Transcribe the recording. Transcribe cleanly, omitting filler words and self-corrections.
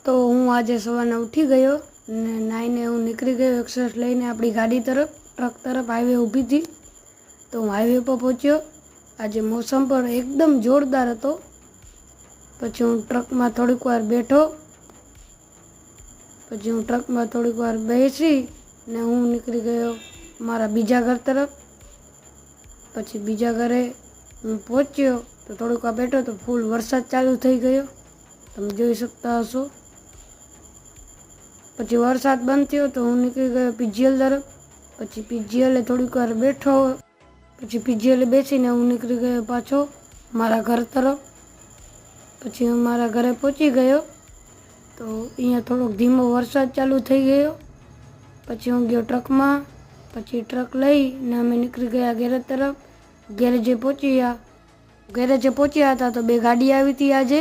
તો હું આજે સવારના ઉઠી ગયો ને નાઈને હું નીકળી ગયો એક્સરસાઇઝ લઈને આપણી ગાડી તરફ, ટ્રક તરફ. હાઈવે ઊભી હતી તો હું હાઈવે પર પહોંચ્યો. આજે મોસમ પણ એકદમ જોરદાર હતો. પછી હું ટ્રકમાં થોડીક વાર બેઠો. પછી હું ટ્રકમાં થોડીક વાર બેસી ને હું નીકળી ગયો મારા બીજા ઘર તરફ. પછી બીજા ઘરે હું પહોંચ્યો તો થોડીક વાર બેઠો તો ફૂલ વરસાદ ચાલુ થઈ ગયો, તમે જોઈ શકતા હશો. પછી વરસાદ બંધ થયો તો હું નીકળી ગયો પીજીએલ તરફ. પછી પીજીએલે થોડીક વાર બેઠો. પછી પીજીએલે બેસીને હું નીકળી ગયો પાછો મારા ઘર તરફ. પછી હું મારા ઘરે પહોંચી ગયો તો અહીંયા થોડોક ધીમો વરસાદ ચાલુ થઈ ગયો. પછી હું ગયો ટ્રકમાં. પછી ટ્રક લઈને અમે નીકળી ગયા ગેરેજ તરફ. ગેરેજે પહોંચ્યા હતા તો 2 ગાડી આવી હતી આજે.